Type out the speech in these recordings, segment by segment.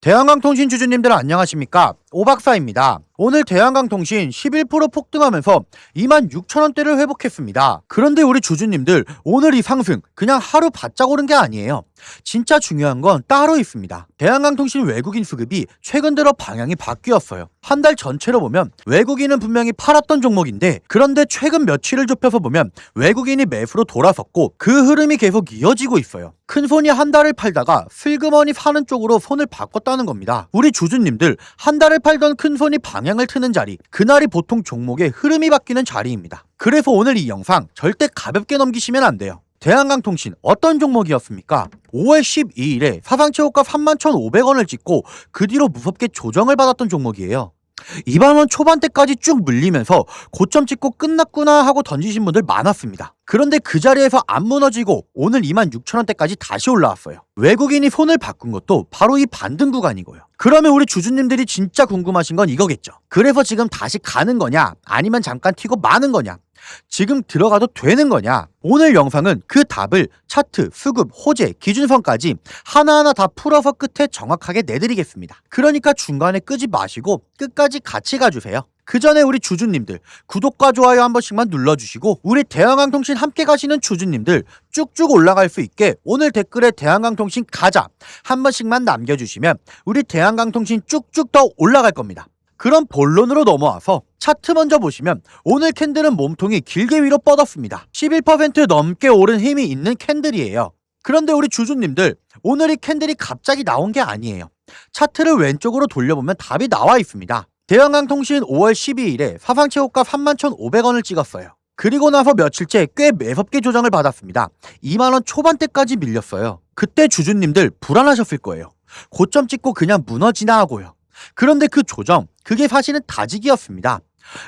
대한강통신 주주님들 안녕하십니까? 오박사입니다. 오늘 대한강통신 11% 폭등하면서 26,000원대를 회복했습니다. 그런데 우리 주주님들, 오늘 이 상승 그냥 하루 바짝 오른 게 아니에요. 진짜 중요한 건 따로 있습니다. 대한강통신 외국인 수급이 최근 들어 방향이 바뀌었어요. 한 달 전체로 보면 외국인은 분명히 팔았던 종목인데, 그런데 최근 며칠을 좁혀서 보면 외국인이 매수로 돌아섰고 그 흐름이 계속 이어지고 있어요. 큰 손이 한 달을 팔다가 슬그머니 사는 쪽으로 손을 바꿨다는 겁니다. 우리 주주님들, 한 달을 팔던 큰 손이 방향을 트는 자리, 그날이 보통 종목의 흐름이 바뀌는 자리입니다. 그래서 오늘 이 영상 절대 가볍게 넘기시면 안 돼요. 대한강통신 어떤 종목이었습니까? 5월 12일에 사상최고가 31,500원을 찍고 그 뒤로 무섭게 조정을 받았던 종목이에요. 2만원 초반대까지 쭉 물리면서 고점 찍고 끝났구나 하고 던지신 분들 많았습니다. 그런데 그 자리에서 안 무너지고 오늘 26,000원대까지 다시 올라왔어요. 외국인이 손을 바꾼 것도 바로 이 반등 구간이고요. 그러면 우리 주주님들이 진짜 궁금하신 건 이거겠죠. 그래서 지금 다시 가는 거냐, 아니면 잠깐 튀고 마는 거냐, 지금 들어가도 되는 거냐? 오늘 영상은 그 답을 차트, 수급, 호재, 기준선까지 하나하나 다 풀어서 끝에 정확하게 내드리겠습니다. 그러니까 중간에 끄지 마시고 끝까지 같이 가주세요. 그 전에 우리 주주님들, 구독과 좋아요 한 번씩만 눌러주시고, 우리 대한강통신 함께 가시는 주주님들 쭉쭉 올라갈 수 있게 오늘 댓글에 대한강통신 가자 한 번씩만 남겨주시면 우리 대한강통신 쭉쭉 더 올라갈 겁니다. 그럼 본론으로 넘어와서 차트 먼저 보시면 오늘 캔들은 몸통이 길게 위로 뻗었습니다. 11% 넘게 오른 힘이 있는 캔들이에요. 그런데 우리 주주님들, 오늘 이 캔들이 갑자기 나온 게 아니에요. 차트를 왼쪽으로 돌려보면 답이 나와 있습니다. 대한강통신 5월 12일에 사상최고가 31,500원을 찍었어요. 그리고 나서 며칠째 꽤 매섭게 조정을 받았습니다. 2만원 초반대까지 밀렸어요. 그때 주주님들 불안하셨을 거예요. 고점 찍고 그냥 무너지나 하고요. 그런데 그 조정, 그게 사실은 다지기였습니다.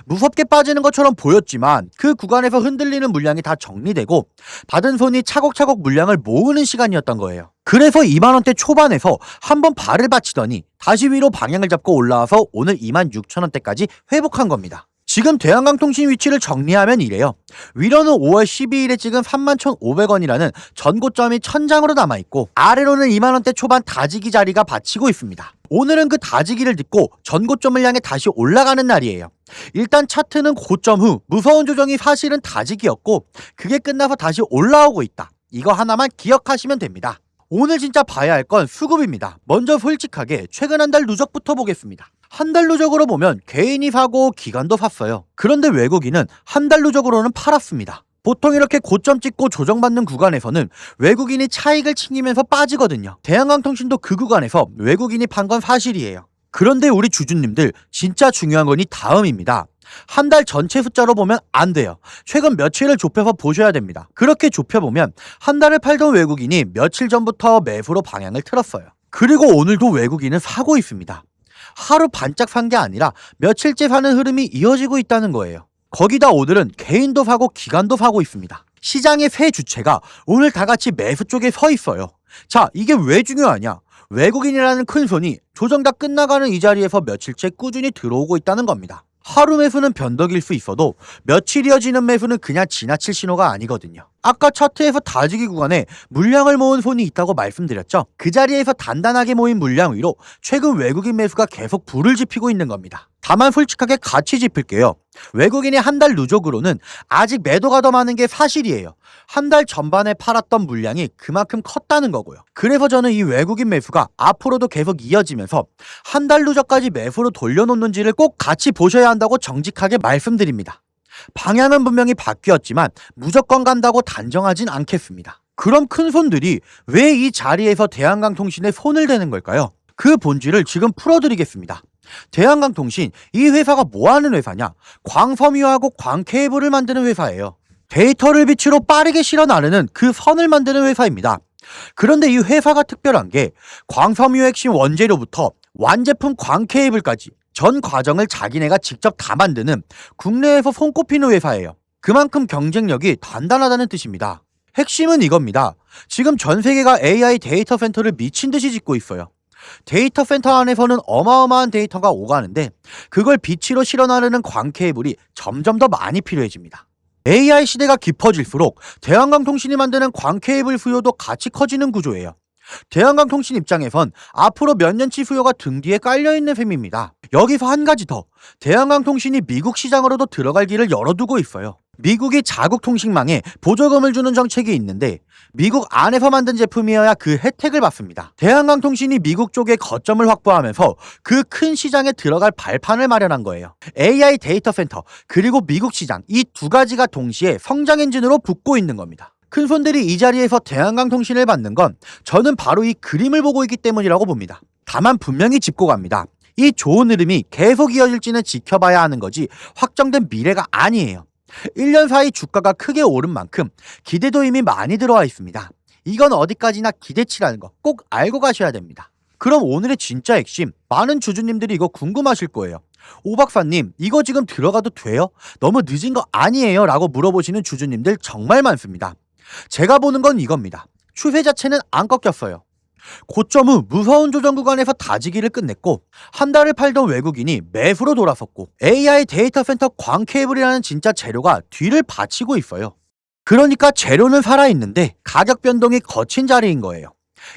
무섭게 빠지는 것처럼 보였지만 그 구간에서 흔들리는 물량이 다 정리되고 받은 손이 차곡차곡 물량을 모으는 시간이었던 거예요. 그래서 2만원대 초반에서 한번 발을 받치더니 다시 위로 방향을 잡고 올라와서 오늘 26,000원대까지 회복한 겁니다. 지금 대한강통신 위치를 정리하면 이래요. 위로는 5월 12일에 찍은 31,500원이라는 전고점이 천장으로 남아있고, 아래로는 2만원대 초반 다지기 자리가 받치고 있습니다. 오늘은 그 다지기를 딛고 전고점을 향해 다시 올라가는 날이에요. 일단 차트는 고점 후 무서운 조정이 사실은 다지기였고 그게 끝나서 다시 올라오고 있다. 이거 하나만 기억하시면 됩니다. 오늘 진짜 봐야 할 건 수급입니다. 먼저 솔직하게 최근 한 달 누적부터 보겠습니다. 한 달 누적으로 보면 개인이 사고 기관도 샀어요. 그런데 외국인은 한 달 누적으로는 팔았습니다. 보통 이렇게 고점 찍고 조정받는 구간에서는 외국인이 차익을 챙기면서 빠지거든요. 대한강통신도 그 구간에서 외국인이 판 건 사실이에요. 그런데 우리 주주님들, 진짜 중요한 건 이 다음입니다. 한 달 전체 숫자로 보면 안 돼요. 최근 며칠을 좁혀서 보셔야 됩니다. 그렇게 좁혀보면 한 달을 팔던 외국인이 며칠 전부터 매수로 방향을 틀었어요. 그리고 오늘도 외국인은 사고 있습니다. 하루 반짝 산 게 아니라 며칠째 사는 흐름이 이어지고 있다는 거예요. 거기다 오늘은 개인도 사고 기관도 사고 있습니다. 시장의 세 주체가 오늘 다 같이 매수 쪽에 서 있어요. 자, 이게 왜 중요하냐? 외국인이라는 큰 손이 조정 다 끝나가는 이 자리에서 며칠째 꾸준히 들어오고 있다는 겁니다. 하루 매수는 변덕일 수 있어도 며칠 이어지는 매수는 그냥 지나칠 신호가 아니거든요. 아까 차트에서 다지기 구간에 물량을 모은 손이 있다고 말씀드렸죠. 그 자리에서 단단하게 모인 물량 위로 최근 외국인 매수가 계속 불을 지피고 있는 겁니다. 다만 솔직하게 같이 짚을게요. 외국인이 한 달 누적으로는 아직 매도가 더 많은 게 사실이에요. 한 달 전반에 팔았던 물량이 그만큼 컸다는 거고요. 그래서 저는 이 외국인 매수가 앞으로도 계속 이어지면서 한 달 누적까지 매수로 돌려놓는지를 꼭 같이 보셔야 한다고 정직하게 말씀드립니다. 방향은 분명히 바뀌었지만 무조건 간다고 단정하진 않겠습니다. 그럼 큰 손들이 왜 이 자리에서 대한강통신에 손을 대는 걸까요? 그 본질을 지금 풀어드리겠습니다. 대한강통신, 이 회사가 뭐하는 회사냐? 광섬유하고 광케이블을 만드는 회사예요. 데이터를 빛으로 빠르게 실어 나르는 그 선을 만드는 회사입니다. 그런데 이 회사가 특별한 게 광섬유 핵심 원재료부터 완제품 광케이블까지 전 과정을 자기네가 직접 다 만드는 국내에서 손꼽히는 회사예요. 그만큼 경쟁력이 단단하다는 뜻입니다. 핵심은 이겁니다. 지금 전 세계가 AI 데이터 센터를 미친 듯이 짓고 있어요. 데이터 센터 안에서는 어마어마한 데이터가 오가는데 그걸 빛으로 실어 나르는 광케이블이 점점 더 많이 필요해집니다. AI 시대가 깊어질수록 대한강통신이 만드는 광케이블 수요도 같이 커지는 구조예요. 대한강통신 입장에선 앞으로 몇 년치 수요가 등 뒤에 깔려있는 셈입니다. 여기서 한 가지 더, 대한강통신이 미국 시장으로도 들어갈 길을 열어두고 있어요. 미국이 자국 통신망에 보조금을 주는 정책이 있는데 미국 안에서 만든 제품이어야 그 혜택을 받습니다. 대한강통신이 미국 쪽에 거점을 확보하면서 그 큰 시장에 들어갈 발판을 마련한 거예요. AI 데이터 센터 그리고 미국 시장, 이 두 가지가 동시에 성장 엔진으로 붙고 있는 겁니다. 큰 손들이 이 자리에서 대한강통신을 받는 건 저는 바로 이 그림을 보고 있기 때문이라고 봅니다. 다만 분명히 짚고 갑니다. 이 좋은 흐름이 계속 이어질지는 지켜봐야 하는 거지 확정된 미래가 아니에요. 1년 사이 주가가 크게 오른 만큼 기대도 이미 많이 들어와 있습니다. 이건 어디까지나 기대치라는 거 꼭 알고 가셔야 됩니다. 그럼 오늘의 진짜 핵심, 많은 주주님들이 이거 궁금하실 거예요. 오 박사님, 이거 지금 들어가도 돼요? 너무 늦은 거 아니에요? 라고 물어보시는 주주님들 정말 많습니다. 제가 보는 건 이겁니다. 추세 자체는 안 꺾였어요. 고점 후 무서운 조정 구간에서 다지기를 끝냈고 한 달을 팔던 외국인이 매수로 돌아섰고 AI 데이터 센터 광 케이블이라는 진짜 재료가 뒤를 받치고 있어요. 그러니까 재료는 살아있는데 가격 변동이 거친 자리인 거예요.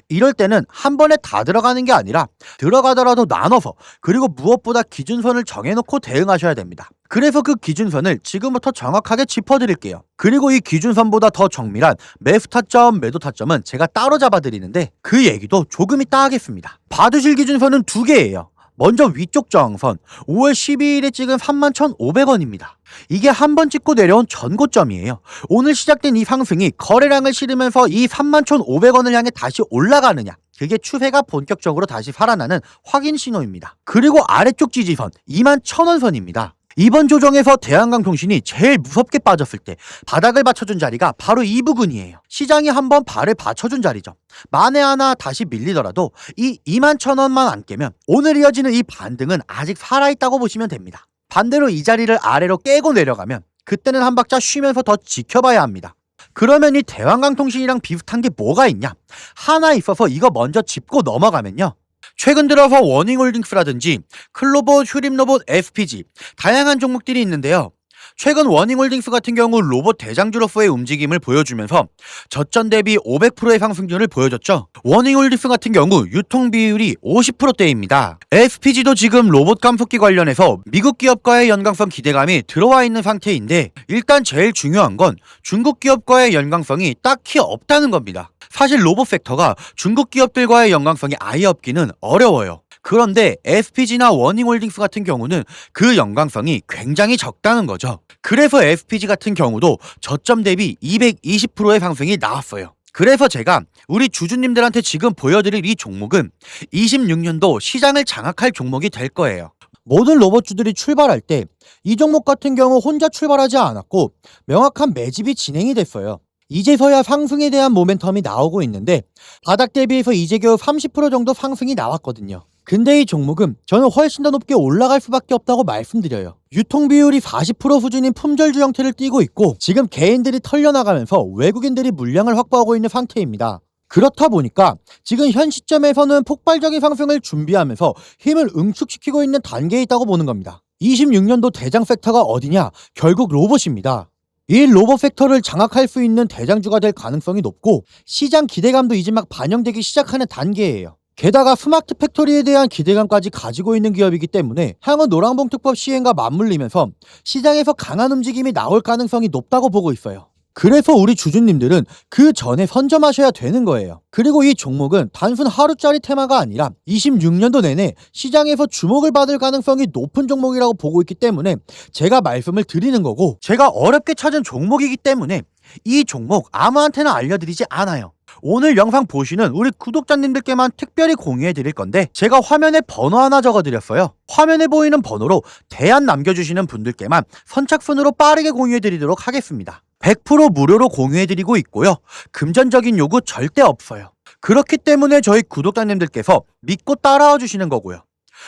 이럴 때는 한 번에 다 들어가는 게 아니라 들어가더라도 나눠서, 그리고 무엇보다 기준선을 정해놓고 대응하셔야 됩니다. 그래서 그 기준선을 지금부터 정확하게 짚어드릴게요. 그리고 이 기준선보다 더 정밀한 매수 타점, 매도 타점은 제가 따로 잡아드리는데 그 얘기도 조금 이따 하겠습니다. 받으실 기준선은 두 개예요. 먼저 위쪽 저항선 5월 12일에 찍은 31,500원입니다. 이게 한 번 찍고 내려온 전고점이에요. 오늘 시작된 이 상승이 거래량을 실으면서 이 31,500원을 향해 다시 올라가느냐, 그게 추세가 본격적으로 다시 살아나는 확인 신호입니다. 그리고 아래쪽 지지선 21,000원 선입니다. 이번 조정에서 대한강통신이 제일 무섭게 빠졌을 때 바닥을 받쳐준 자리가 바로 이 부근이에요. 시장이 한번 발을 받쳐준 자리죠. 만에 하나 다시 밀리더라도 이 21,000원만 안 깨면 오늘 이어지는 이 반등은 아직 살아있다고 보시면 됩니다. 반대로 이 자리를 아래로 깨고 내려가면 그때는 한 박자 쉬면서 더 지켜봐야 합니다. 그러면 이 대한강통신이랑 비슷한 게 뭐가 있냐? 하나 있어서 이거 먼저 짚고 넘어가면요, 최근 들어서 워닝홀딩스라든지 클로버, 휴림로봇, SPG 다양한 종목들이 있는데요. 최근 워닝홀딩스 같은 경우 로봇 대장주로서의 움직임을 보여주면서 저점 대비 500%의 상승률을 보여줬죠. 워닝홀딩스 같은 경우 유통 비율이 50%대입니다. SPG도 지금 로봇 감속기 관련해서 미국 기업과의 연관성 기대감이 들어와 있는 상태인데, 일단 제일 중요한 건 중국 기업과의 연관성이 딱히 없다는 겁니다. 사실 로봇 섹터가 중국 기업들과의 연관성이 아예 없기는 어려워요. 그런데 SPG나 워닝홀딩스 같은 경우는 그 연관성이 굉장히 적다는 거죠. 그래서 SPG 같은 경우도 저점 대비 220%의 상승이 나왔어요. 그래서 제가 우리 주주님들한테 지금 보여드릴 이 종목은 26년도 시장을 장악할 종목이 될 거예요. 모든 로봇주들이 출발할 때 이 종목 같은 경우 혼자 출발하지 않았고 명확한 매집이 진행이 됐어요. 이제서야 상승에 대한 모멘텀이 나오고 있는데 바닥 대비해서 이제 겨우 30% 정도 상승이 나왔거든요. 근데 이 종목은 저는 훨씬 더 높게 올라갈 수밖에 없다고 말씀드려요. 유통 비율이 40% 수준인 품절주 형태를 띠고 있고 지금 개인들이 털려나가면서 외국인들이 물량을 확보하고 있는 상태입니다. 그렇다 보니까 지금 현 시점에서는 폭발적인 상승을 준비하면서 힘을 응축시키고 있는 단계에 있다고 보는 겁니다. 26년도 대장 섹터가 어디냐? 결국 로봇입니다. 이 로봇 섹터를 장악할 수 있는 대장주가 될 가능성이 높고 시장 기대감도 이제 막 반영되기 시작하는 단계예요. 게다가 스마트 팩토리에 대한 기대감까지 가지고 있는 기업이기 때문에 향후 노란봉 특법 시행과 맞물리면서 시장에서 강한 움직임이 나올 가능성이 높다고 보고 있어요. 그래서 우리 주주님들은 그 전에 선점하셔야 되는 거예요. 그리고 이 종목은 단순 하루짜리 테마가 아니라 26년도 내내 시장에서 주목을 받을 가능성이 높은 종목이라고 보고 있기 때문에 제가 말씀을 드리는 거고, 제가 어렵게 찾은 종목이기 때문에 이 종목 아무한테나 알려드리지 않아요. 오늘 영상 보시는 우리 구독자님들께만 특별히 공유해 드릴 건데 제가 화면에 번호 하나 적어 드렸어요. 화면에 보이는 번호로 대안 남겨주시는 분들께만 선착순으로 빠르게 공유해 드리도록 하겠습니다. 100% 무료로 공유해 드리고 있고요. 금전적인 요구 절대 없어요. 그렇기 때문에 저희 구독자님들께서 믿고 따라와 주시는 거고요.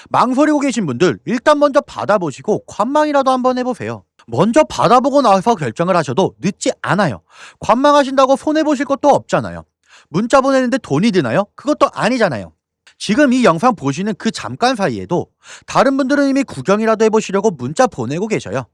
망설이고 계신 분들 일단 먼저 받아보시고 관망이라도 한번 해보세요. 먼저 받아보고 나서 결정을 하셔도 늦지 않아요. 관망하신다고 손해보실 것도 없잖아요. 문자 보내는데 돈이 드나요? 그것도 아니잖아요. 지금 이 영상 보시는 그 잠깐 사이에도 다른 분들은 이미 구경이라도 해보시려고 문자 보내고 계셔요.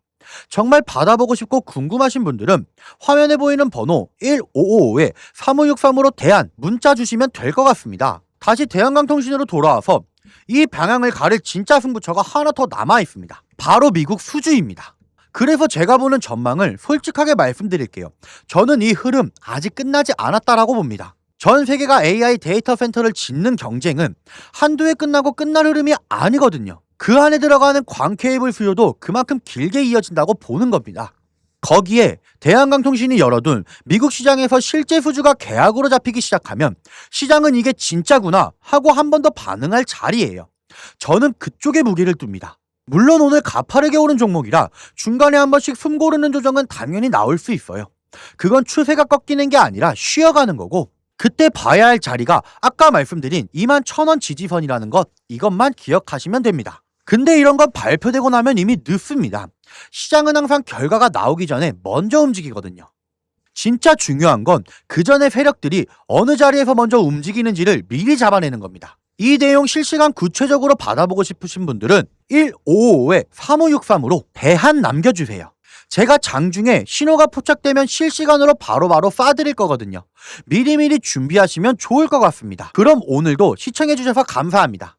정말 받아보고 싶고 궁금하신 분들은 화면에 보이는 번호 1555에 3563으로 대안 문자 주시면 될 것 같습니다. 다시 대한강통신으로 돌아와서 이 방향을 가릴 진짜 승부처가 하나 더 남아 있습니다. 바로 미국 수주입니다. 그래서 제가 보는 전망을 솔직하게 말씀드릴게요. 저는 이 흐름 아직 끝나지 않았다라고 봅니다. 전 세계가 AI 데이터 센터를 짓는 경쟁은 한두 해 끝나고 끝날 흐름이 아니거든요. 그 안에 들어가는 광 케이블 수요도 그만큼 길게 이어진다고 보는 겁니다. 거기에 대한강통신이 열어둔 미국 시장에서 실제 수주가 계약으로 잡히기 시작하면 시장은 이게 진짜구나 하고 한 번 더 반응할 자리예요. 저는 그쪽에 무기를 둡니다. 물론 오늘 가파르게 오른 종목이라 중간에 한 번씩 숨 고르는 조정은 당연히 나올 수 있어요. 그건 추세가 꺾이는 게 아니라 쉬어가는 거고, 그때 봐야 할 자리가 아까 말씀드린 21,000원 지지선이라는 것, 이것만 기억하시면 됩니다. 근데 이런 건 발표되고 나면 이미 늦습니다. 시장은 항상 결과가 나오기 전에 먼저 움직이거든요. 진짜 중요한 건 그 전에 세력들이 어느 자리에서 먼저 움직이는지를 미리 잡아내는 겁니다. 이 내용 실시간 구체적으로 받아보고 싶으신 분들은 1555에 3563으로 대한 남겨주세요. 제가 장중에 신호가 포착되면 실시간으로 바로바로 쏴드릴 거거든요. 미리미리 준비하시면 좋을 것 같습니다. 그럼 오늘도 시청해주셔서 감사합니다.